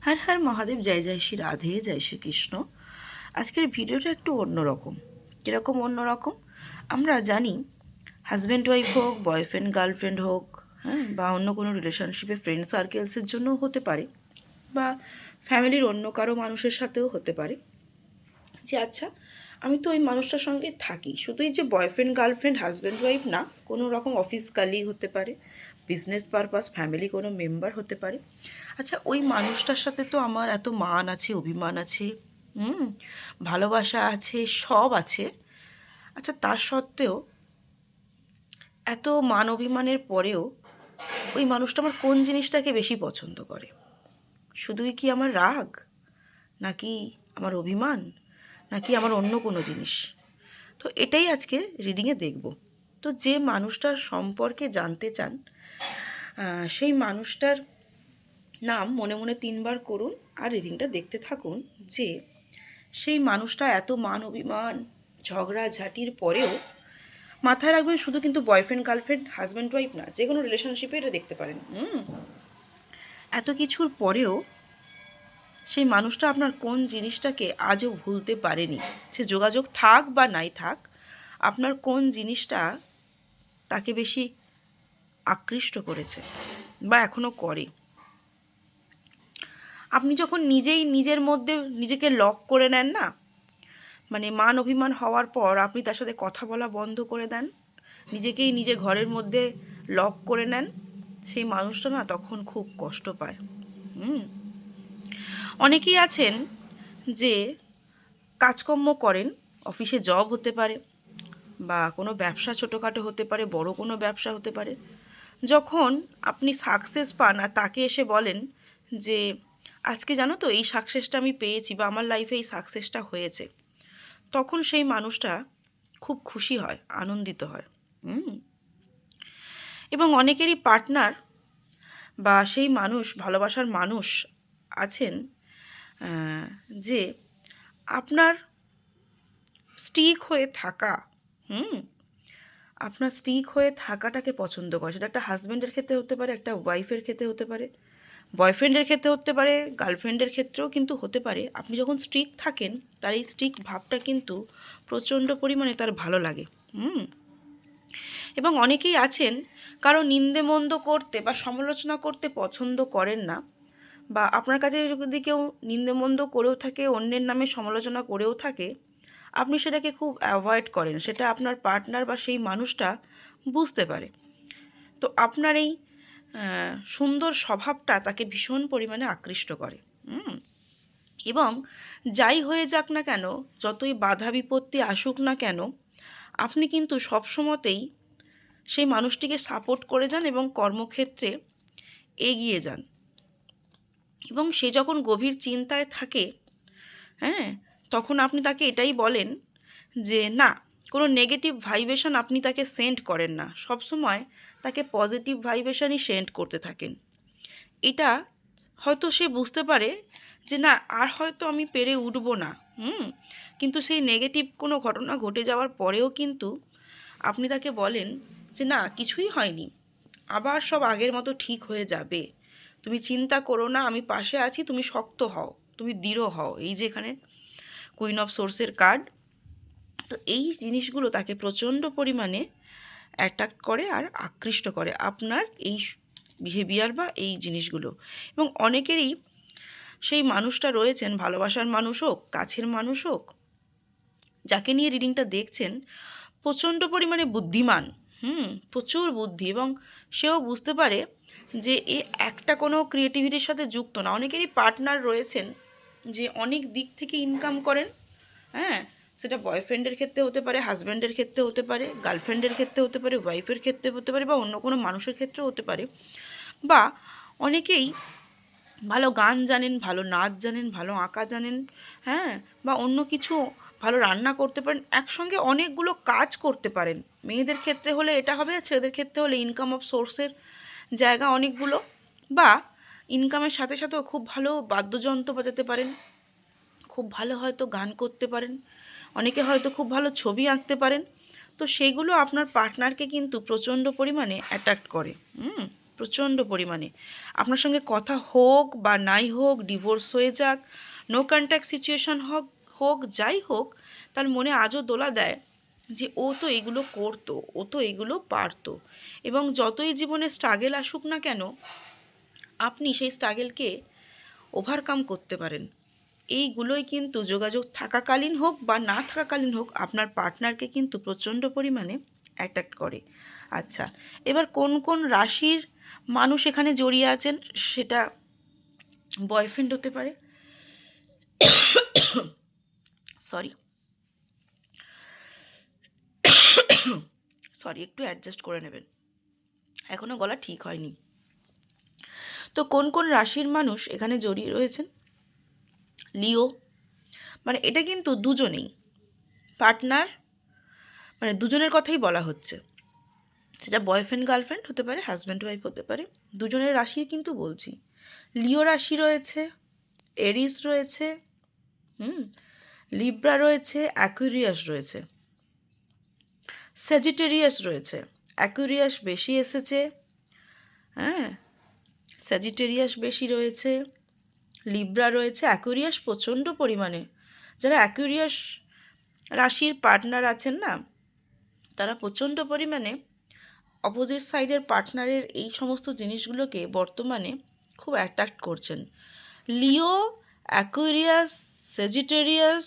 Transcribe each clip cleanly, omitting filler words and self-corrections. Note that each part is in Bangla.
হর হর মহাদেব, জয় জয় শ্রী রাধে, জয় শ্রীকৃষ্ণ। আজকের ভিডিওটা একটু অন্যরকম। কীরকম অন্যরকম? আমরা জানি হাজব্যান্ড ওয়াইফ হোক, বয়ফ্রেন্ড গার্লফ্রেন্ড হোক, হ্যাঁ, বা অন্য কোনো রিলেশনশিপে ফ্রেন্ড সার্কেলসের জন্যও হতে পারে, বা ফ্যামিলির অন্য কারো মানুষের সাথেও হতে পারে যে আচ্ছা আমি তো ওই মানুষটার সঙ্গে থাকি, শুধু এই যে বয়ফ্রেন্ড গার্লফ্রেন্ড হাজব্যান্ড ওয়াইফ না, কোনো রকম অফিস কালিগ হতে পারে, বিজনেস পারপাস, ফ্যামিলি কোনো মেম্বার হতে পারে। আচ্ছা ওই মানুষটার সাথে তো আমার এত মান আছে, অভিমান আছে, ভালোবাসা আছে, সব আছে। আচ্ছা তার সত্ত্বেও, এত মান অভিমানের পরেও ওই মানুষটা আমার কোন জিনিসটাকে বেশি পছন্দ করে? শুধুই কি আমার রাগ, নাকি আমার অভিমান, নাকি আমার অন্য কোনো জিনিস? তো এটাই আজকে রিডিংয়ে দেখব। তো যে মানুষটার সম্পর্কে জানতে চান, সেই মানুষটার নাম মনে মনে 3বার করুন আর রিডিংটা দেখতে থাকুন যে সেই মানুষটা এত মান অভিমান ঝগড়াঝাটির পরেও, মাথায় রাখবেন শুধু কিন্তু বয়ফ্রেন্ড গার্লফ্রেন্ড হাজব্যান্ড ওয়াইফ না, যে কোনো রিলেশনশিপে এটা দেখতে পারেন। এত কিছুর পরেও সেই মানুষটা আপনার কোন জিনিসটাকে আজও ভুলতে পারেনি। সে যোগাযোগ থাক বা নাই থাক, আপনার কোন জিনিসটা তাকে বেশি আকৃষ্ট করেছে বা এখনও করে? আপনি যখন নিজেই নিজের মধ্যে নিজেকে লক করে নেন না, মানে মান অভিমান হওয়ার পর আপনি তার সাথে কথা বলা বন্ধ করে দেন, নিজেকেই নিজে ঘরের মধ্যে লক করে নেন, সেই মানুষটা না তখন খুব কষ্ট পায়। অনেকেই আছেন যে কাজকর্ম করেন, অফিসে জব হতে পারে, বা কোনো ব্যবসা ছোটোখাটো হতে পারে, বড় কোনো ব্যবসা হতে পারে। যখন আপনি সাকসেস পান আর তাকে এসে বলেন যে আজকে জানো তো এই সাকসেসটা আমি পেয়েছি, বা আমার লাইফে এই সাকসেসটা হয়েছে, তখন সেই মানুষটা খুব খুশি হয়, আনন্দিত হয়। এবং অনেকেরই পার্টনার বা সেই মানুষ, ভালোবাসার মানুষ আছেন যে আপনার স্টিক হয়ে থাকা, আপনার স্টিক হয়ে থাকাটাকে পছন্দ করে। সেটা একটা হাজব্যান্ডের ক্ষেত্রে হতে পারে, একটা ওয়াইফের ক্ষেত্রে হতে পারে, বয়ফ্রেন্ডের ক্ষেত্রে হতে পারে, গার্লফ্রেন্ডের ক্ষেত্রেও কিন্তু হতে পারে। আপনি যখন স্ট্রিক থাকেন, তার এই স্ট্রিক ভাবটা কিন্তু প্রচণ্ড পরিমাণে তার ভালো লাগে। এবং অনেকেই আছেন কারো নিন্দে মন্দ করতে বা সমালোচনা করতে পছন্দ করেন না, বা আপনার কাছে যদি কেউ নিন্দে মন্দ করেও থাকে, অন্যের নামে সমালোচনা করেও থাকে, আপনি সেটাকে খুব অ্যাভয়েড করেন। সেটা আপনার পার্টনার বা সেই মানুষটা বুঝতে পারে। তো আপনার এই সুন্দর স্বভাবটা তাকে ভীষণ পরিমাণে আকৃষ্ট করে। এবং যাই হয়ে যাক না কেন, যতই বাধা বিপত্তি আসুক না কেন, আপনি কিন্তু সবসময়তেই সেই মানুষটিকে সাপোর্ট করে যান এবং কর্মক্ষেত্রে এগিয়ে যান। এবং সে যখন গভীর চিন্তায় থাকে, তখন আপনি তাকে এটাই বলেন যে না, কোনো নেগেটিভ ভাইব্রেশন আপনি তাকে সেন্ড করেন না, সবসময় তাকে পজিটিভ ভাইব্রেশনই সেন্ড করতে থাকেন। এটা হয়তো সে বুঝতে পারে যে না, আর হয়তো আমি পেরে উঠবো না, কিন্তু সেই নেগেটিভ কোনো ঘটনা ঘটে যাওয়ার পরেও কিন্তু আপনি তাকে বলেন যে না, কিছুই হয়নি, আবার সব আগের মতো ঠিক হয়ে যাবে, তুমি চিন্তা করো না, আমি পাশে আছি, তুমি শক্ত হও, তুমি দৃঢ় হও। এই যে এখানে কুইন অফ সোর্সের কার্ড, তো এই জিনিসগুলো তাকে প্রচণ্ড পরিমাণে অ্যাট্রাক্ট করে আর আকৃষ্ট করে, আপনার এই বিহেভিয়ার বা এই জিনিসগুলো। এবং অনেকেরই সেই মানুষটা রয়েছেন, ভালোবাসার মানুষ হোক, কাছের মানুষ হোক, যাকে নিয়ে রিডিংটা দেখছেন, প্রচণ্ড পরিমাণে বুদ্ধিমান, প্রচুর বুদ্ধি, এবং সেও বুঝতে পারে যে এ একটা কোনো ক্রিয়েটিভিটির সাথে যুক্ত না। অনেকেরই পার্টনার রয়েছেন যে অনেক দিক থেকে ইনকাম করেন, সেটা বয়ফ্রেন্ডের ক্ষেত্রে হতে পারে, হাজব্যান্ডের ক্ষেত্রে হতে পারে, গার্লফ্রেন্ডের ক্ষেত্রে হতে পারে, ওয়াইফের ক্ষেত্রে হতে পারে, বা অন্য কোনো মানুষের ক্ষেত্রে হতে পারে। বা অনেকেই ভালো গান জানেন, ভালো নাচ জানেন, ভালো আঁকা জানেন, বা অন্য কিছু ভালো রান্না করতে পারেন, একসঙ্গে অনেকগুলো কাজ করতে পারেন। মেয়েদের ক্ষেত্রে হলে এটা হবে, আর ছেলেদের ক্ষেত্রে হলে ইনকাম অফ সোর্সের জায়গা অনেকগুলো, বা ইনকামের সাথে সাথেও খুব ভালো বাদ্যযন্ত্র বাজাতে পারেন, খুব ভালো হয়তো গান করতে পারেন, অনেকে হয়তো খুব ভালো ছবি আঁকতে পারেন। তো সেইগুলো আপনার পার্টনারকে কিন্তু প্রচণ্ড পরিমাণে অ্যাট্রাক্ট করে। প্রচণ্ড পরিমাণে। আপনার সঙ্গে কথা হোক বা নাই হোক, ডিভোর্স হয়ে যাক, নো কন্ট্যাক্ট সিচুয়েশান হোক হোক যাই হোক, তার মনে আজও দোলা দেয় যে ও তো এগুলো করতো, ও তো এগুলো পারতো। এবং যতই জীবনে স্ট্রাগেল আসুক না কেন, আপনি সেই স্ট্রাগেলকে ওভারকাম করতে পারেন। এইগুলোই কিন্তু যোগাযোগ থাকাকালীন হোক বা না থাকাকালীন হোক আপনার পার্টনারকে কিন্তু প্রচণ্ড পরিমাণে অ্যাট্রাক্ট করে। আচ্ছা, এবার কোন কোন রাশির মানুষ এখানে জড়িয়ে আছেন, সেটা বয়ফ্রেন্ড হতে পারে, সরি একটু অ্যাডজাস্ট করে নেবেন, এখনও গলা ঠিক হয়নি। তো কোন কোন রাশির মানুষ এখানে জড়িয়ে রয়েছেন? লিও, মানে এটা কিন্তু দুজনেই পার্টনার, মানে দুজনের কথাই বলা হচ্ছে, সেটা বয়ফ্রেন্ড গার্লফ্রেন্ড হতে পারে, হাজব্যান্ড ওয়াইফ হতে পারে, দুজনের রাশি কিন্তু বলছি। লিও রাশি রয়েছে, এরিস রয়েছে, লিব্রা রয়েছে, অ্যাকুয়ারিয়াস রয়েছে, স্যাজিটেরিয়াস রয়েছে। অ্যাকুয়ারিয়াস বেশি এসেছে, হ্যাঁ, স্যাজিটেরিয়াস বেশি রয়েছে, লিব্রা রয়েছে, অ্যাকুয়ারিয়াস প্রচণ্ড পরিমাণে। যারা অ্যাকুয়ারিয়াস রাশির পার্টনার আছেন না, তারা প্রচণ্ড পরিমাণে অপোজিট সাইডের পার্টনারের এই সমস্ত জিনিসগুলোকে বর্তমানে খুব অ্যাট্রাক্ট করছেন। লিও, অ্যাকুয়ারিয়াস, স্যাজিটেরিয়াস,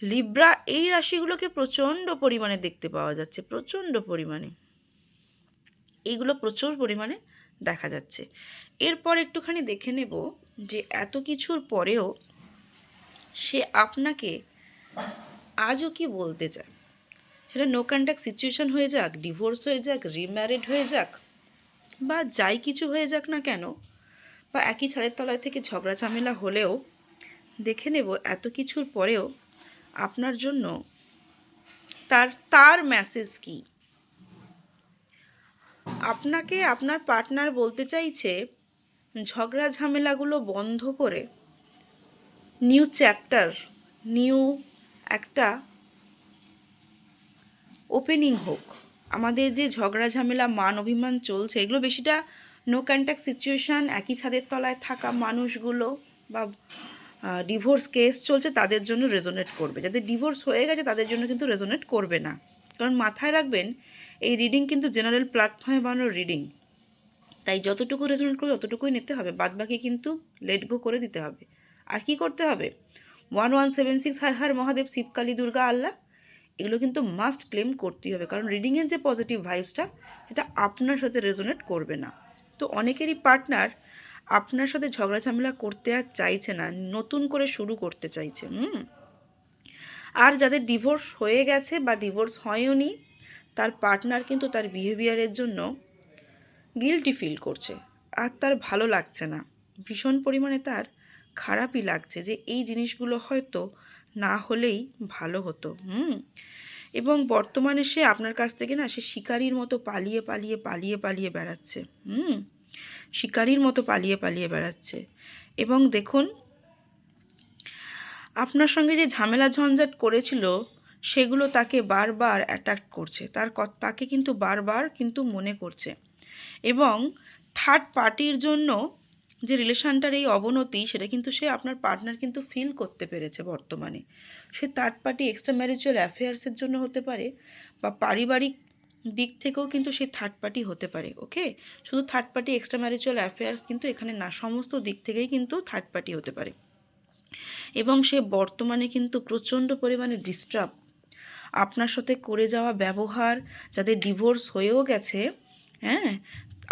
লিব্রা, এই রাশিগুলোকে প্রচণ্ড পরিমাণে দেখতে পাওয়া যাচ্ছে, প্রচণ্ড পরিমাণে এইগুলো প্রচুর পরিমাণে দেখা যাচ্ছে। এরপর একটুখানি দেখে নেব যে এত কিছুর পরেও সে আপনাকে আজও কি বলতে চায়। সেটা নো কন্ট্যাক্ট সিচুয়েশান হয়ে যাক, ডিভোর্স হয়ে যাক, রিম্যারিড হয়ে যাক, বা যাই কিছু হয়ে যাক না কেন, বা একই ছাদের তলায় থেকে ঝগড়া ঝামেলা হলেও দেখে নেব এত কিছুর পরেও আপনার জন্য তার মেসেজ কি। আপনাকে আপনার পার্টনার বলতে চাইছে ঝগড়া ঝামেলাগুলো বন্ধ করে নিউ চ্যাপ্টার, নিউ একটা ওপেনিং হোক। আমাদের যে ঝগড়া ঝামেলা, মান অভিমান চলছে, এগুলো বেশিটা নো কন্ট্যাক্ট সিচুয়েশান, একই ছাদের তলায় থাকা মানুষগুলো বা ডিভোর্স কেস চলছে তাদের জন্য রেজোনেট করবে। যাদের ডিভোর্স হয়ে গেছে তাদের জন্য কিন্তু রেজোনেট করবে না। কারণ মাথায় রাখবেন, এই রিডিং কিন্তু জেনারেল প্ল্যাটফর্মে বানানো রিডিং, তাই যতটুকু রেজোনেট করবে ততটুকুই নিতে হবে, বাদবাকি কিন্তু লেট গো করে দিতে হবে। আর কি করতে হবে? 1176 হর হর মহাদেব, শিবকালী, দুর্গা, আল্লাহ, এগুলো কিন্তু মাস্ট ক্লেম করতেই হবে। কারণ রিডিংয়ের যে পজিটিভ ভাইবসটা, এটা আপনার সাথে রেজোনেট করবে না। তো অনেকেরই পার্টনার আপনার সাথে ঝগড়া ঝামেলা করতে আর চাইছে না, নতুন করে শুরু করতে চাইছে। আর যাদের ডিভোর্স হয়ে গেছে বা ডিভোর্স হয়নি, তার পার্টনার কিন্তু তার বিহেভিয়ারের জন্য গিল্টি ফিল করছে, আর তার ভালো লাগছে না, ভীষণ পরিমাণে তার খারাপই লাগছে যে এই জিনিসগুলো হয়তো না হলেই ভালো হতো। এবং বর্তমানে সে আপনার কাছ থেকে না, সে শিকারীর মতো পালিয়ে পালিয়ে পালিয়ে পালিয়ে বেড়াচ্ছে, শিকারীর মতো পালিয়ে পালিয়ে বেড়াচ্ছে। এবং দেখুন, আপনার সঙ্গে যে ঝামেলা ঝঞ্ঝাট করেছিল সেগুলো তাকে বারবার অ্যাট্রাক্ট করছে, তাকে কিন্তু বারবার কিন্তু মনে করছে। এবং থার্ড পার্টির জন্য যে রিলেশনটার এই অবনতি, সেটা কিন্তু সে আপনার পার্টনার কিন্তু ফিল করতে পেরেছে বর্তমানে। সে থার্ড পার্টি এক্সট্রা ম্যারিচুয়াল অ্যাফেয়ার্সের জন্য হতে পারে, বা পারিবারিক দিক থেকেও কিন্তু সে থার্ড পার্টি হতে পারে। ওকে, শুধু third party extra marital affairs কিন্তু এখানে না, সমস্ত দিক থেকেই কিন্তু থার্ড পার্টি হতে পারে। এবং সে বর্তমানে কিন্তু প্রচণ্ড পরিমাণে ডিস্টার্ব, আপনার সাথে করে যাওয়া ব্যবহার, যাদের ডিভোর্স হয়েও গেছে, হ্যাঁ,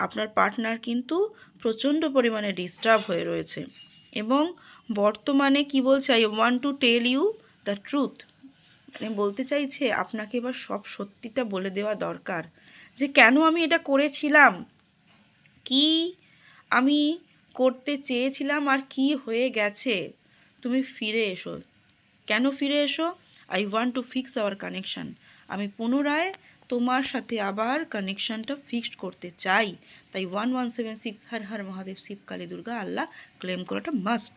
আপনার পার্টনার কিন্তু প্রচণ্ড পরিমাণে ডিস্টার্ব হয়ে রয়েছে। এবং বর্তমানে কি বলছে, I want to tell you the truth, মানে বলতে চাইছে আপনাকে এবার সব সত্যিটা বলে দেওয়া দরকার, যে কেন আমি এটা করেছিলাম, কি আমি করতে চেয়েছিলাম, আর কি হয়ে গেছে। তুমি ফিরে এসো। কেন ফিরে এসো? I want to fix hour connection, আমি পুনরায় তোমার সাথে আবার কানেকশানটা ফিক্সড করতে চাই। তাই 1176 হর হর মহাদেব, শিব, কালী, দুর্গা, আল্লাহ ক্লেম করাটা মাস্ট।